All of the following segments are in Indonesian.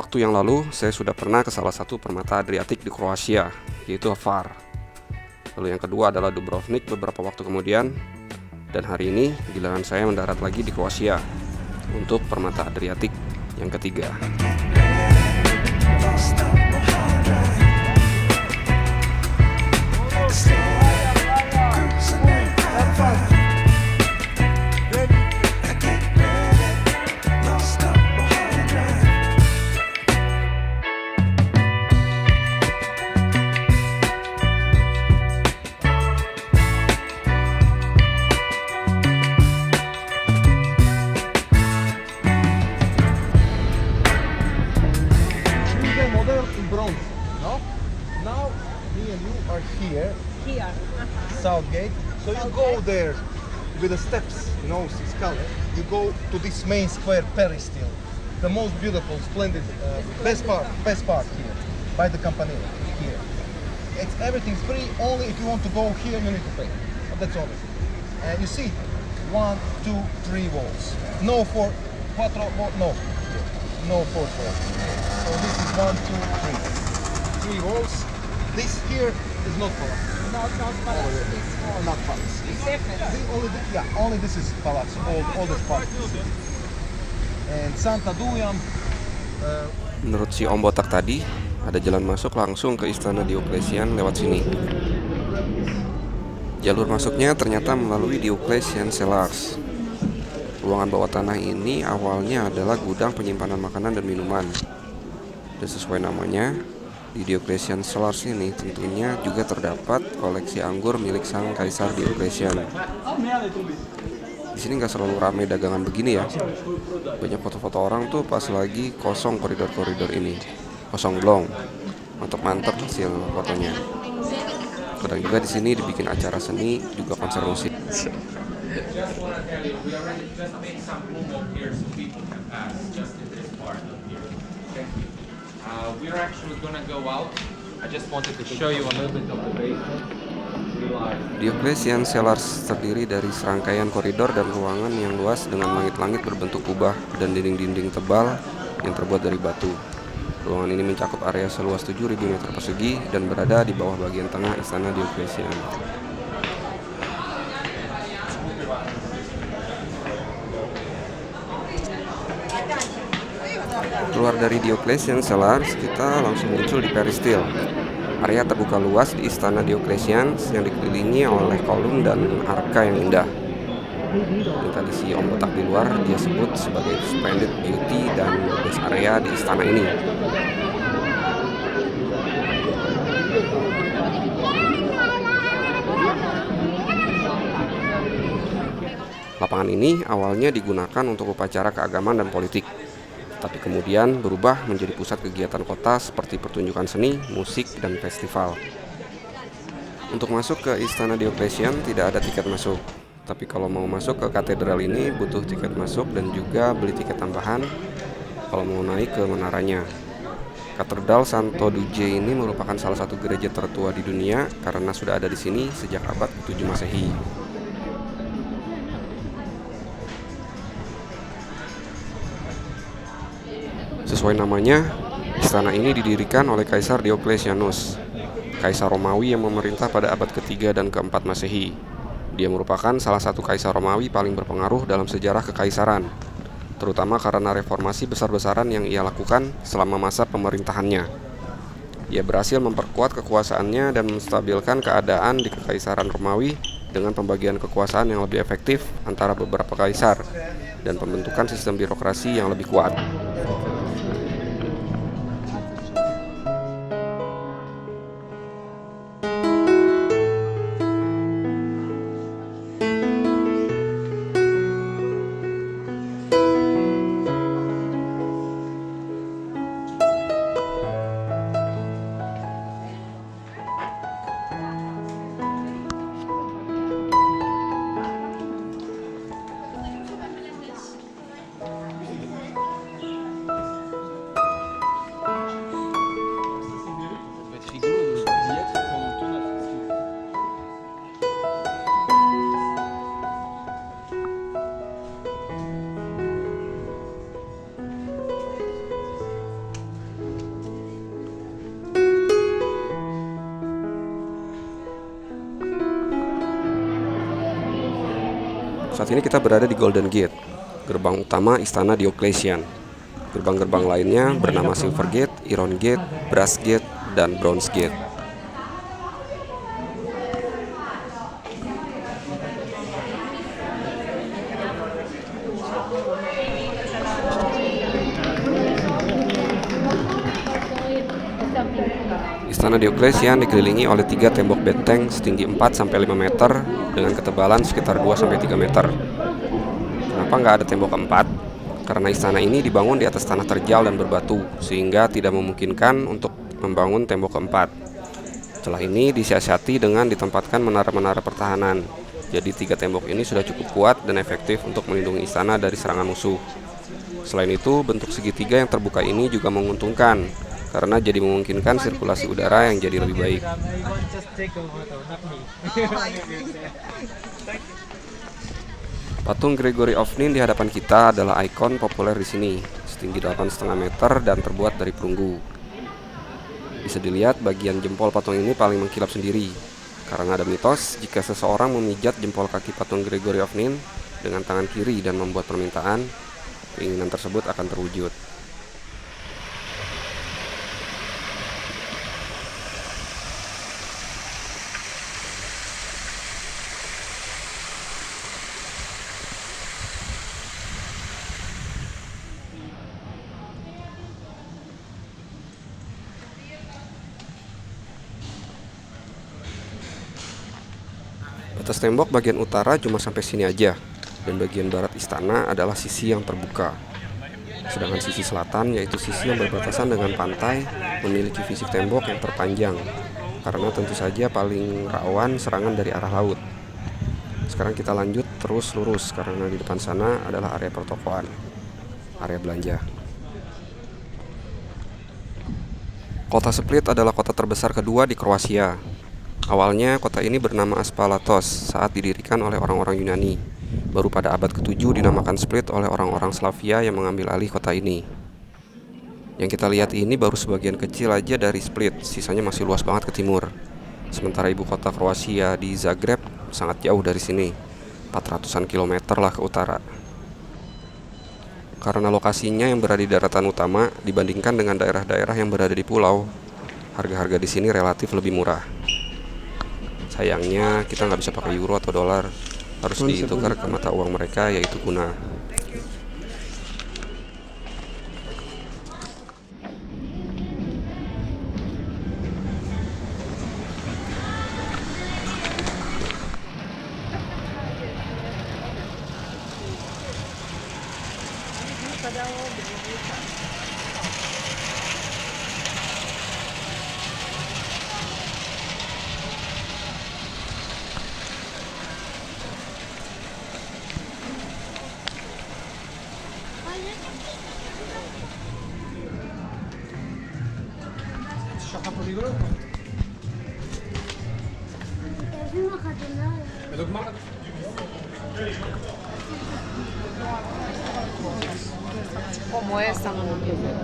waktu yang lalu saya sudah pernah ke salah satu permata Adriatik di Kroasia, yaitu Hvar. Lalu yang kedua adalah Dubrovnik beberapa waktu kemudian. Dan hari ini giliran saya mendarat lagi di Kroasia untuk permata Adriatik yang ketiga. Now me and you are here, Southgate. So you go there with the steps, Scala. You go to this main square, Peristyle, the most beautiful, splendid, best part here, by the Campanile here. Everything's free. Only if you want to go here, you need to pay. That's all. And you see, 1, 2, 3 walls. No four, quattro, no fourth wall. So this is 1, 2, 3 walls. This here is not palace. Not palace. Not palace. It's different. Only this is palace. All this part. And Santa Dujam. Menurut si Om Botak tadi, ada jalan masuk langsung ke Istana Diocletian lewat sini. Jalur masuknya ternyata melalui Diocletian Cellars. Ruangan bawah tanah ini awalnya adalah gudang penyimpanan makanan dan minuman. Dan sesuai namanya, di Diocletian Cellars ini tentunya juga terdapat koleksi anggur milik sang Kaisar Diocletian. Di sini nggak selalu ramai dagangan begini ya. Banyak foto-foto orang tuh pas lagi kosong koridor-koridor ini. Kosong blong. Mantep-mantep hasil fotonya. Kadang juga di sini dibikin acara seni, juga konser musik. We're actually gonna go out. I just wanted to show you a little bit of the basement. Diocletian Cellars terdiri dari serangkaian koridor dan ruangan yang luas dengan langit-langit berbentuk kubah dan dinding-dinding tebal yang terbuat dari batu. Ruangan ini mencakup area seluas 7.000 meter persegi dan berada di bawah bagian tengah Istana Diocletian. Keluar dari Diocletian Cellars, kita langsung muncul di Peristyle. Area terbuka luas di Istana Diocletian yang dikelilingi oleh kolom dan arka yang indah. Yang tadi si Om Botak di luar dia sebut sebagai splendid beauty dan best area di istana ini. Lapangan ini awalnya digunakan untuk upacara keagamaan dan politik, tapi kemudian berubah menjadi pusat kegiatan kota seperti pertunjukan seni, musik, dan festival. Untuk masuk ke Istana Diocletian tidak ada tiket masuk, tapi kalau mau masuk ke katedral ini butuh tiket masuk dan juga beli tiket tambahan kalau mau naik ke menaranya. Katedral Santo Duje ini merupakan salah satu gereja tertua di dunia karena sudah ada di sini sejak abad ke-7 Masehi. Sesuai namanya, istana ini didirikan oleh Kaisar Diocletianus, Kaisar Romawi yang memerintah pada abad ke-3 dan ke-4 Masehi. Dia merupakan salah satu Kaisar Romawi paling berpengaruh dalam sejarah kekaisaran, terutama karena reformasi besar-besaran yang ia lakukan selama masa pemerintahannya. Ia berhasil memperkuat kekuasaannya dan menstabilkan keadaan di Kekaisaran Romawi dengan pembagian kekuasaan yang lebih efektif antara beberapa kaisar dan pembentukan sistem birokrasi yang lebih kuat. Saat ini kita berada di Golden Gate, gerbang utama Istana Diocletian. Gerbang-gerbang lainnya bernama Silver Gate, Iron Gate, Brass Gate, dan Bronze Gate. Istana Diocletian dikelilingi oleh 3 tembok benteng setinggi 4-5 meter dengan ketebalan sekitar 2-3 meter. Kenapa nggak ada tembok keempat? Karena istana ini dibangun di atas tanah terjal dan berbatu, sehingga tidak memungkinkan untuk membangun tembok keempat. Celah ini disiasati dengan ditempatkan menara-menara pertahanan. Jadi 3 tembok ini sudah cukup kuat dan efektif untuk melindungi istana dari serangan musuh. Selain itu, bentuk segitiga yang terbuka ini juga menguntungkan, karena jadi memungkinkan sirkulasi udara yang jadi lebih baik. Patung Gregory of Nine di hadapan kita adalah ikon populer di sini, setinggi 8,5 meter dan terbuat dari perunggu. Bisa dilihat bagian jempol patung ini paling mengkilap sendiri, karena ada mitos jika seseorang memijat jempol kaki patung Gregory of Nine dengan tangan kiri dan membuat permintaan, keinginan tersebut akan terwujud. Batas tembok bagian utara cuma sampai sini aja, dan bagian barat istana adalah sisi yang terbuka. Sedangkan sisi selatan, yaitu sisi yang berbatasan dengan pantai, memiliki fisik tembok yang terpanjang, karena tentu saja paling rawan serangan dari arah laut. Sekarang kita lanjut terus lurus, karena di depan sana adalah area pertokoan, area belanja. Kota Split adalah kota terbesar kedua di Kroasia. Awalnya kota ini bernama Aspalatos saat didirikan oleh orang-orang Yunani. Baru pada abad ke-7 dinamakan Split oleh orang-orang Slavia yang mengambil alih kota ini. Yang kita lihat ini baru sebagian kecil aja dari Split, sisanya masih luas banget ke timur. Sementara ibu kota Kroasia di Zagreb sangat jauh dari sini, 400-an kilometer lah ke utara. Karena lokasinya yang berada di daratan utama dibandingkan dengan daerah-daerah yang berada di pulau, harga-harga di sini relatif lebih murah. Sayangnya kita nggak bisa pakai euro atau dolar, harus ditukar ke mata uang mereka, yaitu kuna. Como esta no lo quiero.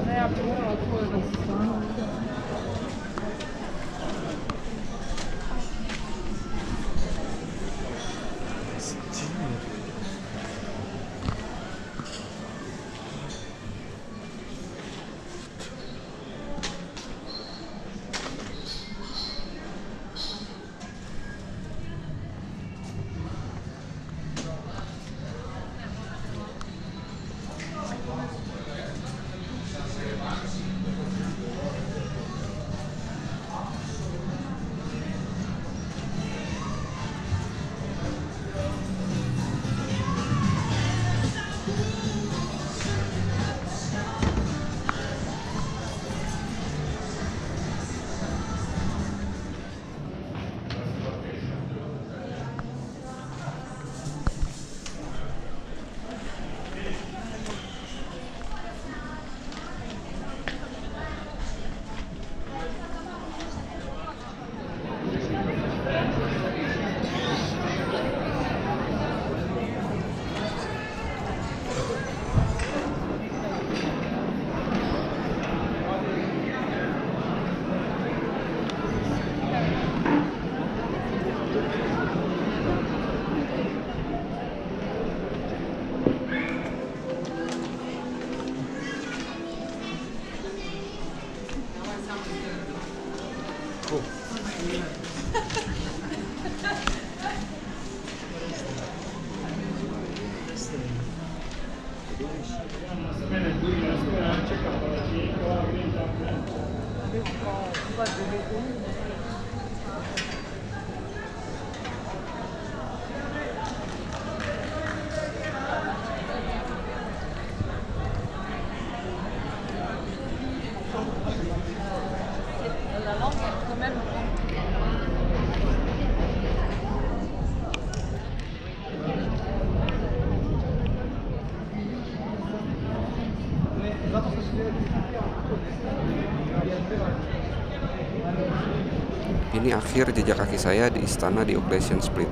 Ini akhir jejak kaki saya di istana Diocletian Split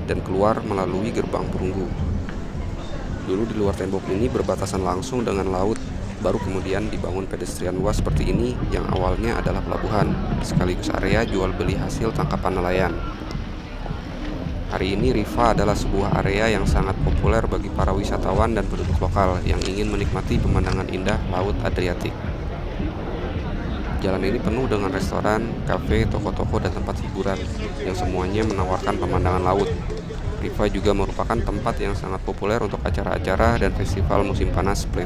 dan keluar melalui gerbang perunggu. Dulu di luar tembok ini berbatasan langsung dengan laut, baru kemudian dibangun pedestrian luas seperti ini yang awalnya adalah pelabuhan, sekaligus area jual beli hasil tangkapan nelayan. Hari ini Riva adalah sebuah area yang sangat populer bagi para wisatawan dan penduduk lokal yang ingin menikmati pemandangan indah Laut Adriatik. Jalan ini penuh dengan restoran, kafe, toko-toko, dan tempat hiburan yang semuanya menawarkan pemandangan laut. Riva juga merupakan tempat yang sangat populer untuk acara-acara dan festival musim panas Split.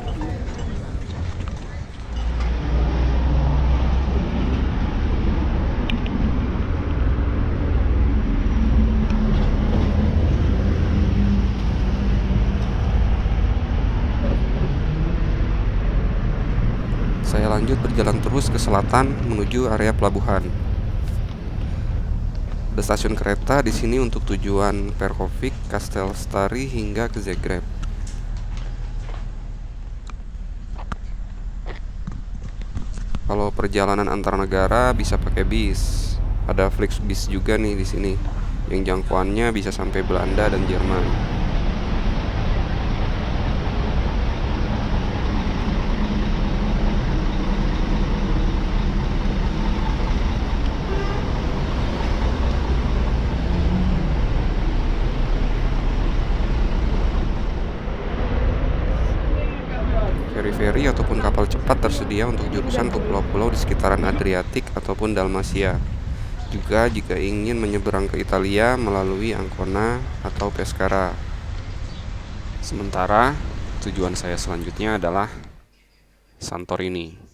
Saya lanjut berjalan terus ke selatan menuju area pelabuhan. Ada stasiun kereta di sini untuk tujuan Perkovic, Kastelstari hingga ke Zagreb. Kalau perjalanan antar negara bisa pakai bis. Ada Flixbus juga nih di sini, yang jangkauannya bisa sampai Belanda dan Jerman. Feri-feri ataupun kapal cepat tersedia untuk jurusan ke pulau-pulau di sekitaran Adriatik ataupun Dalmasia. Juga jika ingin menyeberang ke Italia melalui Ancona atau Pescara. Sementara tujuan saya selanjutnya adalah Santorini.